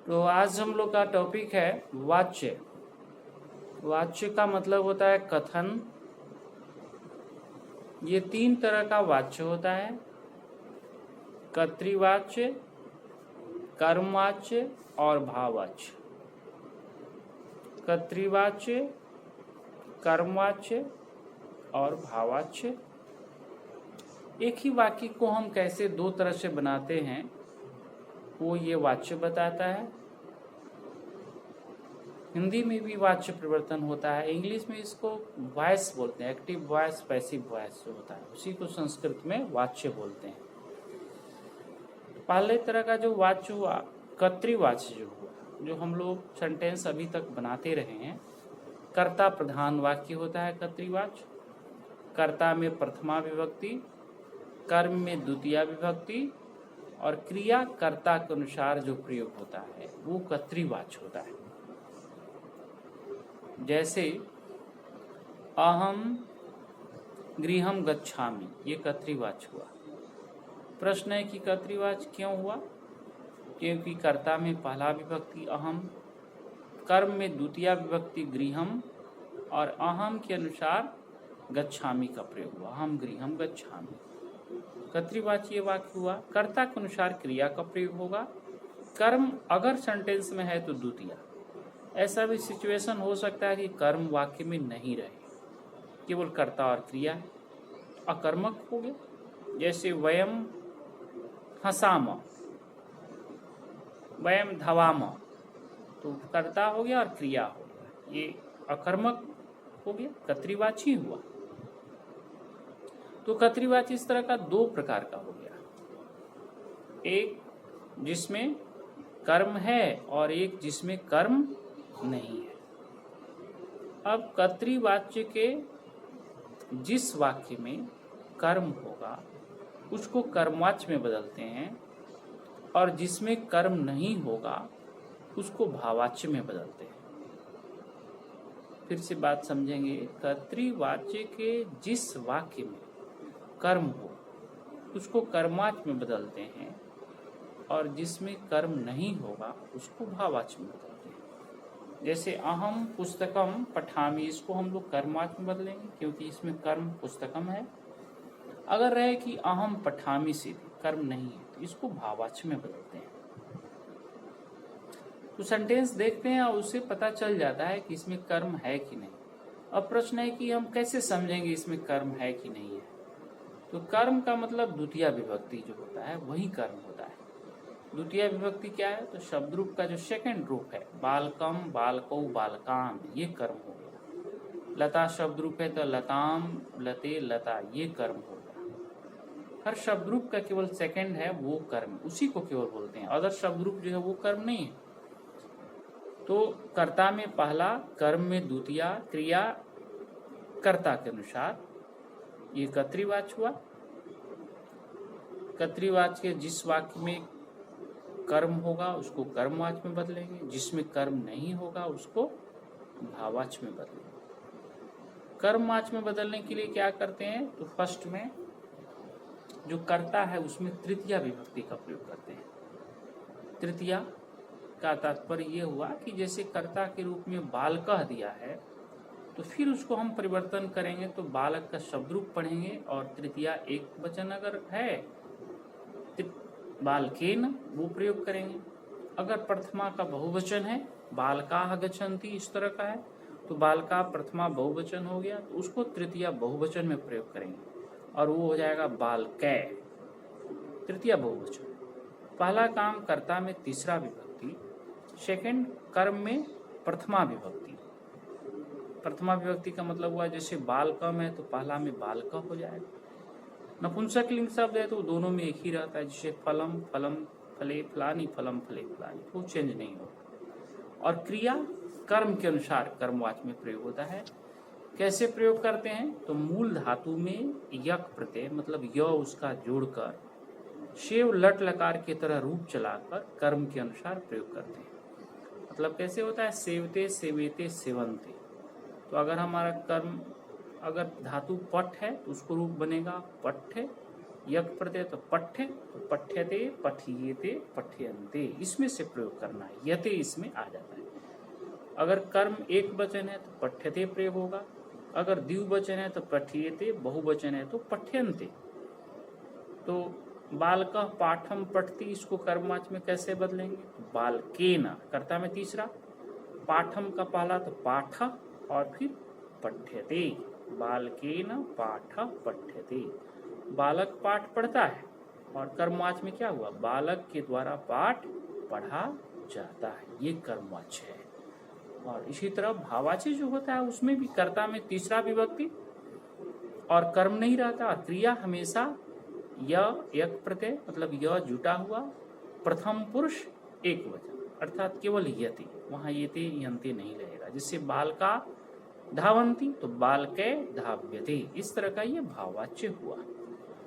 तो आज हम लोग का टॉपिक है वाच्य। वाच्य का मतलब होता है कथन। ये तीन तरह का वाच्य होता है: कर्तृवाच्य, कर्मवाच्य और भाववाच्य। कर्तृवाच्य, कर्मवाच्य और भाववाच्य। एक ही वाक्य को हम कैसे दो तरह से बनाते हैं वो ये वाच्य बताता है। हिंदी में भी वाच्य परिवर्तन होता है। इंग्लिश में इसको वॉइस बोलते हैं, एक्टिव वॉइस, पैसिव वॉइस जो होता है उसी को संस्कृत में वाच्य बोलते हैं। पहले तरह का जो वाच्य हुआ कर्तृवाच्य जो हुआ, जो हम लोग सेंटेंस अभी तक बनाते रहे हैं, कर्ता प्रधान वाक्य होता है कर्तृवाच्य। कर्ता में प्रथमा विभक्ति, कर्म में द्वितीया विभक्ति और क्रिया कर्ता के अनुसार जो प्रयोग होता है वो कर्तृवाच्य होता है। जैसे अहम गृहम गच्छामि, ये कर्तृवाच्य हुआ। प्रश्न है कि कर्तृवाच्य क्यों हुआ? क्योंकि कर्ता में पहला विभक्ति अहम, कर्म में द्वितीया विभक्ति गृहम और अहम के अनुसार गच्छामि का प्रयोग हुआ। अहम गृहम गच्छामि कर्तृवाच्य वाक्य हुआ। कर्ता के अनुसार क्रिया का प्रयोग होगा। कर्म अगर सेंटेंस में है तो द्वितीया। ऐसा भी सिचुएशन हो सकता है कि कर्म वाक्य में नहीं रहे, केवल कर्ता और क्रिया है, अकर्मक हो गया। जैसे वयम हसाम, वयम धवाम, तो कर्ता हो गया और क्रिया हो गया, ये अकर्मक हो गया, कर्तृवाची हुआ। तो कर्तृवाची इस तरह का दो प्रकार का हो गया, एक जिसमें कर्म है और एक जिसमें कर्म नहीं है। अब कर्तृवाच्य के जिस वाक्य में कर्म होगा उसको कर्मवाच्य में बदलते हैं और जिसमें कर्म नहीं होगा उसको भाववाच्य में बदलते हैं। फिर से बात समझेंगे। कर्तृवाच्य के जिस वाक्य में कर्म हो उसको कर्मवाच्य में बदलते हैं और जिसमें कर्म नहीं होगा उसको भाववाच्य में बदलते हैं। जैसे अहम पुस्तकम पठामि, इसको हम लोग कर्मवाच्य में बदलेंगे क्योंकि इसमें कर्म पुस्तकम है। अगर रहे कि अहम पठामि से कर्म नहीं है तो इसको भाववाच्य में बदलते हैं। तो सेंटेंस देखते हैं और उससे पता चल जाता है कि इसमें कर्म है कि नहीं। अब प्रश्न है कि हम कैसे समझेंगे इसमें कर्म है कि नहीं है। तो कर्म का मतलब द्वितीया विभक्ति जो होता है वही कर्म होता है। द्वितीय विभक्ति क्या है? तो शब्द रूप का जो सेकंड रूप है, बालकम, बालकौ, बालकाम, ये कर्म हो गया। लता शब्द रूप है तो लताम, लते, लता, ये कर्म हो गया। हर शब्द रूप का केवल सेकंड है वो कर्म, उसी को केवल बोलते हैं। अदर शब्द रूप जो है वो कर्म नहीं है। तो कर्ता में पहला, कर्म में द्वितीया, क्रिया कर्ता के अनुसार, ये कर्तृवाच्य हुआ। कर्तृवाच्य के जिस वाक्य में कर्म होगा उसको कर्मवाच्य में बदलेंगे, जिसमें कर्म नहीं होगा उसको भाववाच्य में बदलेंगे। कर्मवाच्य में बदलने के लिए क्या करते हैं? तो फर्स्ट में जो कर्ता है उसमें तृतीया विभक्ति का प्रयोग करते हैं। तृतीया का तात्पर्य ये हुआ कि जैसे कर्ता के रूप में बालकः दिया है तो फिर उसको हम परिवर्तन करेंगे तो बालक का शब्द रूप पढ़ेंगे और तृतीया एक वचन अगर है बालकेन वो प्रयोग करेंगे। अगर प्रथमा का बहुवचन है, बालकाः गच्छन्ति इस तरह का है, तो बालका प्रथमा बहुवचन हो गया तो उसको तृतीया बहुवचन में प्रयोग करेंगे और वो हो जाएगा बालकै, तृतीया बहुवचन। पहला काम कर्ता में तीसरा विभक्ति, सेकंड कर्म में प्रथमा विभक्ति। प्रथमा विभक्ति का मतलब हुआ जैसे बालकम है तो पहला में बालका हो जाएगा। नपुंसक लिंग शब्द है तो दोनों में एक ही रहता है, जैसे फलम, फलम, फले, फलानी, फलम, फले, फलानी, वो चेंज नहीं होगा। और क्रिया कर्म के अनुसार कर्मवाच्य में प्रयोग होता है। कैसे प्रयोग करते हैं? तो मूल धातु में यक प्रत्यय मतलब य उसका जोड़कर शेव लट लकार की तरह रूप चलाकर कर्म के अनुसार प्रयोग करते हैं। मतलब कैसे होता है? सेवते, सेवेते, सेवंते। तो अगर हमारा कर्म अगर धातु पट है तो उसको रूप बनेगा पट्ठ, यक प्रत्यय तो पठ्य, तो पठ्यते, पठियेते, पठ्यन्ते, इसमें से प्रयोग करना है, यते इसमें आ जाता है। अगर कर्म एक वचन है तो पठ्यते प्रयोग होगा, अगर द्विवचन है तो पठियेते, बहुवचन है तो पठ्यन्ते। तो बालकः पाठम पठति, इसको कर्मवाचक में कैसे बदलेंगे? बालकेन, कर्ता में तीसरा, पाठम का पहला तो पाठ और फिर पठ्यते, बालकेन पाठ पठ्यते। बालक पाठ पढ़ता है और कर्मवाचक में क्या हुआ? बालक के द्वारा पाठ पढ़ा जाता है, ये कर्मवाचक है। और इसी तरह भाववाचक जो होता है उसमें भी कर्ता में तीसरा विभक्ति और कर्म नहीं रहता, और क्रिया हमेशा यक प्रत्यय मतलब य जुटा हुआ, प्रथम पुरुष एक वचन, अर्थात केवल यति, वहां येते यन्ते नहीं रहेगा। जिससे बालका धावन्ति तो बालके धाव्यते, इस तरह का ये भाववाच्य हुआ।